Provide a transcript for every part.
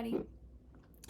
So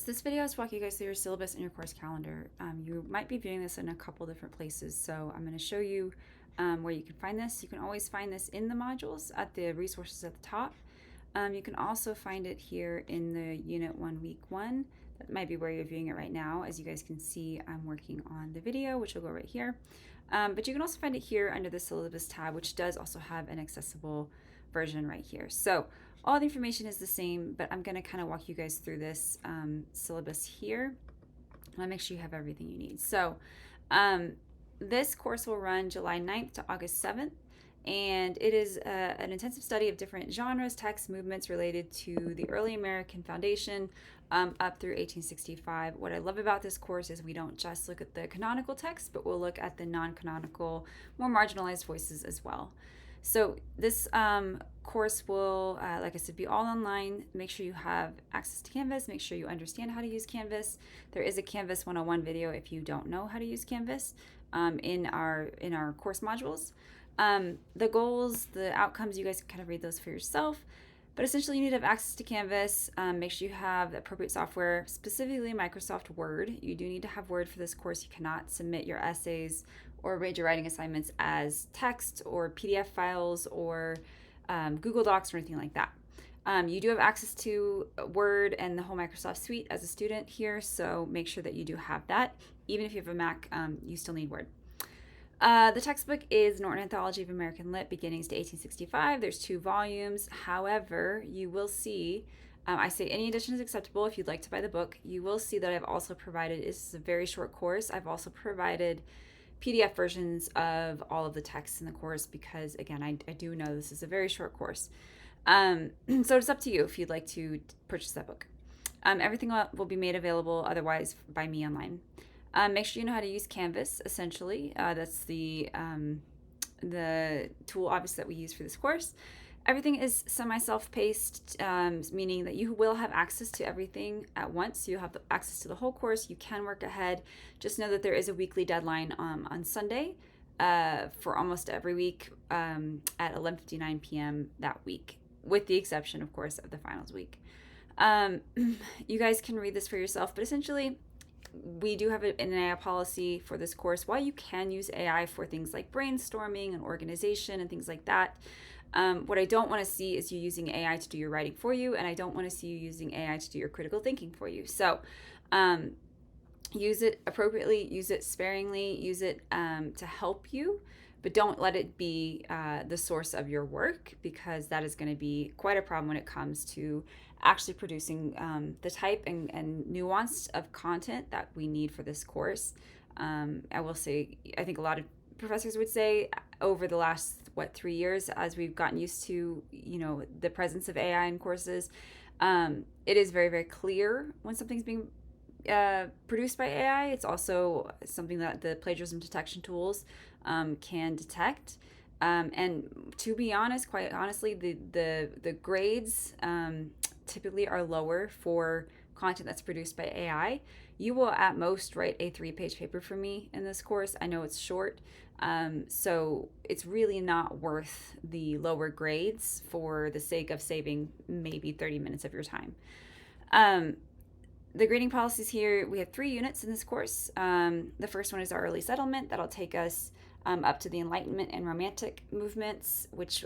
this video is walking you guys through your syllabus and your course calendar. You might be viewing this in a couple different places, so I'm going to show you where you can find this. You can always find this in the modules at the resources at the top. You can also find it here in the Unit 1 Week 1. That might be where you're viewing it right now. As you guys can see, I'm working on the video, which will go right here. But you can also find it here under the Syllabus tab, which does also have an accessible version right here. So all the information is the same, but I'm going to kind of walk you guys through this syllabus here. I'll make sure you have everything you need. So this course will run July 9th to August 7th, and it is an intensive study of different genres, texts, movements related to the early American foundation up through 1865. What I love about this course is we don't just look at the canonical text, but we'll look at the non-canonical, more marginalized voices as well. So this course will, like I said, be all online. Make sure you have access to Canvas. Make sure you understand how to use Canvas. There is a Canvas 101 video if you don't know how to use Canvas in our course modules. The goals, the outcomes, you guys can kind of read those for yourself. But essentially, you need to have access to Canvas. Make sure you have the appropriate software, specifically Microsoft Word. You do need to have Word for this course. You cannot submit your essays or major writing assignments as text or PDF files or Google Docs or anything like that. You do have access to Word and the whole Microsoft suite as a student here, so make sure that you do have that. Even if you have a Mac, you still need Word. The textbook is Norton Anthology of American Lit, Beginnings to 1865. There's 2 volumes. However, you will see, I say any addition is acceptable if you'd like to buy the book. You will see that I've also provided, this is a very short course, I've also provided PDF versions of all of the texts in the course because, again, I do know this is a very short course. So it's up to you if you'd like to purchase that book. Everything will be made available otherwise by me online. Make sure you know how to use Canvas, essentially. That's the tool, obviously, that we use for this course. Everything is semi-self-paced, meaning that you will have access to everything at once. You have access to the whole course. You can work ahead. Just know that there is a weekly deadline on Sunday for almost every week at 11:59 p.m. that week, with the exception, of course, of the finals week. You guys can read this for yourself, but essentially, we do have an AI policy for this course. While you can use AI for things like brainstorming and organization and things like that, what I don't want to see is you using AI to do your writing for you, and I don't want to see you using AI to do your critical thinking for you. So use it appropriately, use it sparingly, use it to help you, but don't let it be the source of your work, because that is going to be quite a problem when it comes to actually producing the type and nuance of content that we need for this course. I will say, I think a lot of professors would say over the last 3 years, as we've gotten used to the presence of AI in courses, it is very, very clear when something's being produced by AI. It's also something that the plagiarism detection tools can detect. And to be honest, quite honestly, the grades typically are lower for content that's produced by AI. You will at most write a 3-page paper for me in this course. I know it's short, so it's really not worth the lower grades for the sake of saving maybe 30 minutes of your time. The grading policies here, we have 3 units in this course. The first one is our early settlement. That'll take us up to the Enlightenment and Romantic movements, which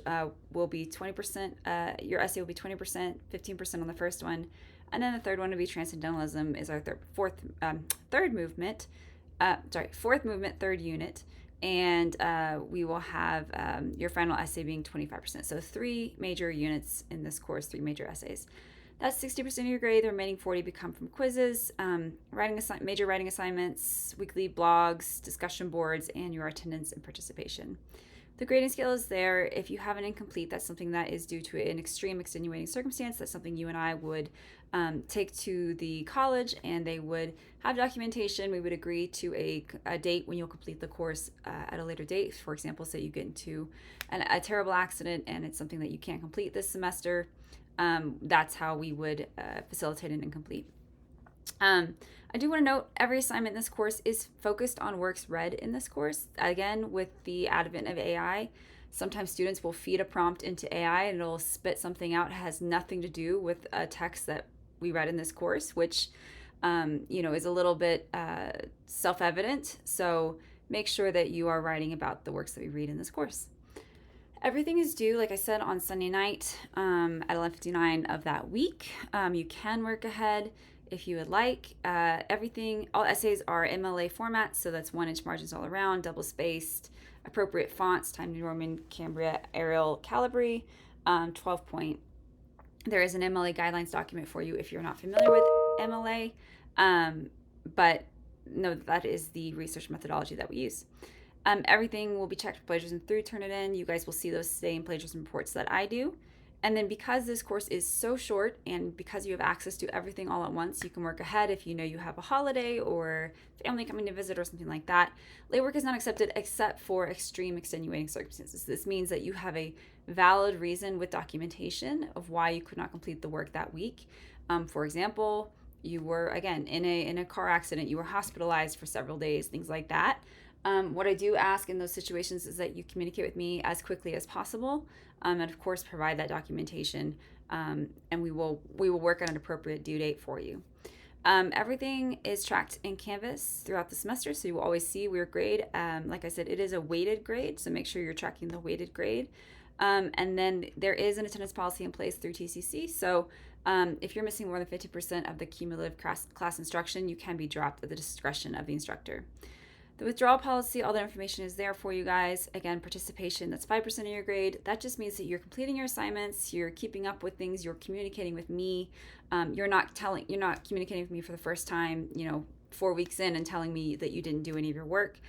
will be 20%. Your essay will be 20%, 15% on the first one. And then the third one will be Transcendentalism, is our fourth movement, third unit. And we will have your final essay being 25%. So 3 major units in this course, 3 major essays. That's 60% of your grade. The remaining 40 become from quizzes, major writing assignments, weekly blogs, discussion boards, and your attendance and participation. The grading scale is there. If you have an incomplete, that's something that is due to an extreme extenuating circumstance. That's something you and I would take to the college, and they would have documentation. We would agree to a date when you'll complete the course at a later date. For example, say you get into a terrible accident and it's something that you can't complete this semester. That's how we would facilitate an incomplete. I do want to note every assignment in this course is focused on works read in this course. Again, with the advent of AI, sometimes students will feed a prompt into AI and it'll spit something out that has nothing to do with a text that we read in this course, which is a little bit self-evident. So make sure that you are writing about the works that we read in this course. Everything is due, like I said, on Sunday night at 11:59 of that week. You can work ahead if you would like. All essays are MLA format, so that's 1-inch margins all around, double spaced, appropriate fonts, Times New Roman, Cambria, Arial, Calibri, 12 point. There is an MLA guidelines document for you if you're not familiar with MLA, but know that is the research methodology that we use. Everything will be checked for plagiarism through Turnitin. You guys will see those same plagiarism reports that I do. And then because this course is so short and because you have access to everything all at once, you can work ahead if you know you have a holiday or family coming to visit or something like that. Late work is not accepted except for extreme extenuating circumstances. This means that you have a valid reason with documentation of why you could not complete the work that week. For example, you were, again, in a car accident, you were hospitalized for several days, things like that. What I do ask in those situations is that you communicate with me as quickly as possible, and of course provide that documentation, and we will work on an appropriate due date for you. Everything is tracked in Canvas throughout the semester, so you will always see your grade. Like I said, it is a weighted grade, so make sure you're tracking the weighted grade. And then there is an attendance policy in place through TCC, so if you're missing more than 50% of the cumulative class instruction, you can be dropped at the discretion of the instructor. The withdrawal policy, all that information is there for you guys. Again, participation, that's 5% of your grade. That just means that you're completing your assignments, you're keeping up with things, you're communicating with me. You're not communicating with me for the first time, 4 weeks in and telling me that you didn't do any of your work.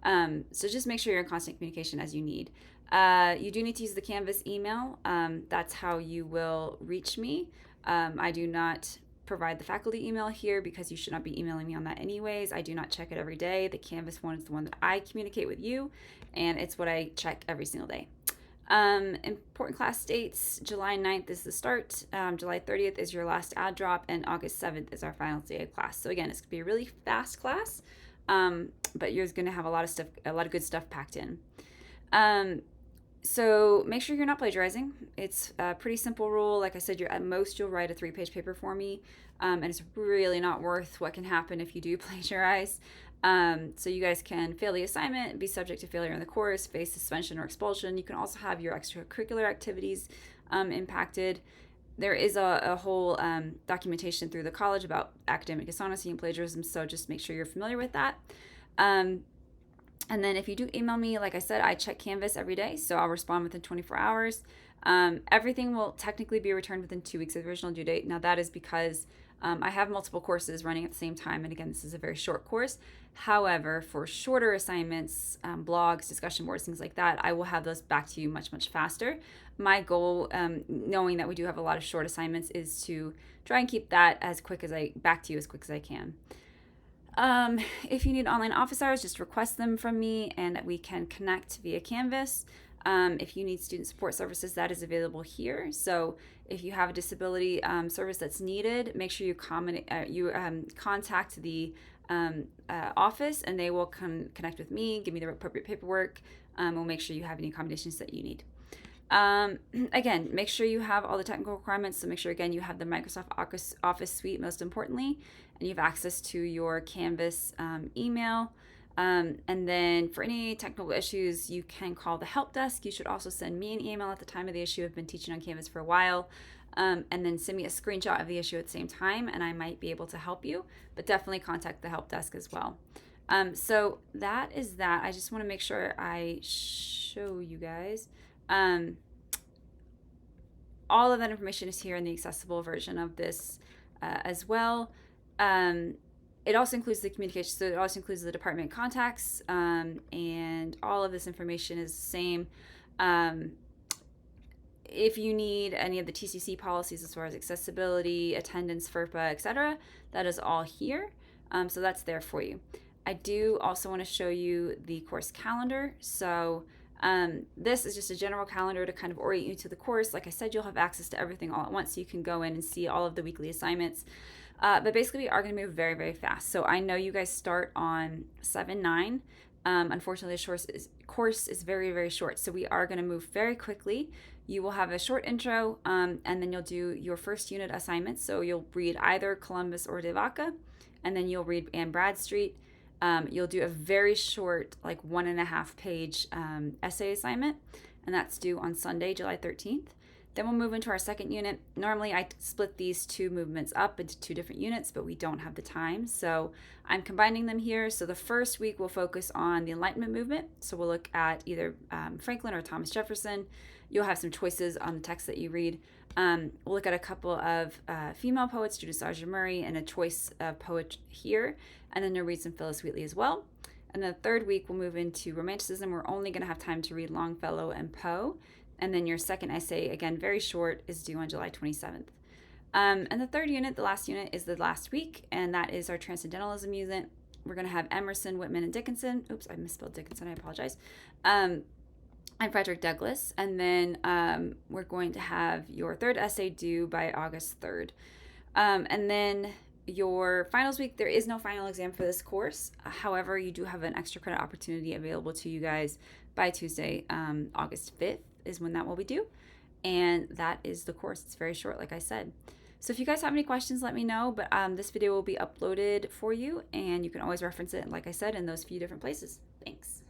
So just make sure you're in constant communication as you need. You do need to use the Canvas email. That's how you will reach me. I do not provide the faculty email here because you should not be emailing me on that anyways. I do not check it every day. The Canvas one is the one that I communicate with you, and it's what I check every single day. Important class dates: July 9th is the start, July 30th is your last ad drop, and August 7th is our final day of class. So again, it's going to be a really fast class, but you're going to have a lot of good stuff packed in. So make sure you're not plagiarizing. It's a pretty simple rule. Like I said, at most you'll write a 3-page paper for me, and it's really not worth what can happen if you do plagiarize. So you guys can fail the assignment, be subject to failure in the course, face suspension or expulsion. You can also have your extracurricular activities impacted. There is a whole documentation through the college about academic dishonesty and plagiarism, so just make sure you're familiar with that. And then if you do email me, like I said, I check Canvas every day, so I'll respond within 24 hours. Everything will technically be returned within 2 weeks of the original due date. Now that is because I have multiple courses running at the same time, and again, this is a very short course. However, for shorter assignments, blogs, discussion boards, things like that, I will have those back to you much, much faster. My goal, knowing that we do have a lot of short assignments, is to try and keep that back to you as quick as I can. If you need online office hours, just request them from me and we can connect via Canvas. If you need student support services, that is available here. So if you have a disability service that's needed, make sure you contact the office, and they will connect with me, give me the appropriate paperwork. We'll make sure you have any accommodations that you need. Again, make sure you have all the technical requirements. So make sure, again, you have the Microsoft Office suite, most importantly, and you have access to your Canvas email. And then for any technical issues, you can call the help desk. You should also send me an email at the time of the issue. I've been teaching on Canvas for a while. And then send me a screenshot of the issue at the same time, and I might be able to help you, but definitely contact the help desk as well. So that is that. I just want to make sure I show you guys. All of that information is here in the accessible version of this as well. It also includes the communication, so it also includes the department contacts, and all of this information is the same. If you need any of the TCC policies as far as accessibility, attendance, FERPA, etc., that is all here. So that's there for you. I do also want to show you the course calendar. So this is just a general calendar to kind of orient you to the course. Like I said, you'll have access to everything all at once, so you can go in and see all of the weekly assignments. But basically, we are going to move very, very fast. So I know you guys start on 7/9. Unfortunately, the course is very, very short. So we are going to move very quickly You will have a short intro, and then you'll do your first unit assignments. So you'll read either Columbus or De Vaca, and then you'll read Anne Bradstreet. You'll do a very short, like 1.5 page essay assignment, and that's due on Sunday, July 13th. Then we'll move into our second unit. Normally I split these two movements up into two different units, but we don't have the time. So I'm combining them here. So the first week we'll focus on the Enlightenment movement. So we'll look at either Franklin or Thomas Jefferson. You'll have some choices on the text that you read. We'll look at a couple of female poets, Judith Sargent Murray, and a choice of poet here. And then you'll read some Phillis Wheatley as well. And the third week we'll move into Romanticism. We're only going to have time to read Longfellow and Poe. And then your second essay, again, very short, is due on July 27th. And the third unit, the last unit, is the last week, and that is our Transcendentalism unit. We're going to have Emerson, Whitman, and Dickinson. Oops, I misspelled Dickinson. I apologize. And Frederick Douglass. And then we're going to have your third essay due by August 3rd. And then your finals week, there is no final exam for this course. However, you do have an extra credit opportunity available to you guys by Tuesday, August 5th. Is when that will be due, and that is the course. It's very short, like I said. So if you guys have any questions, let me know, but this video will be uploaded for you, and you can always reference it, like I said, in those few different places. Thanks.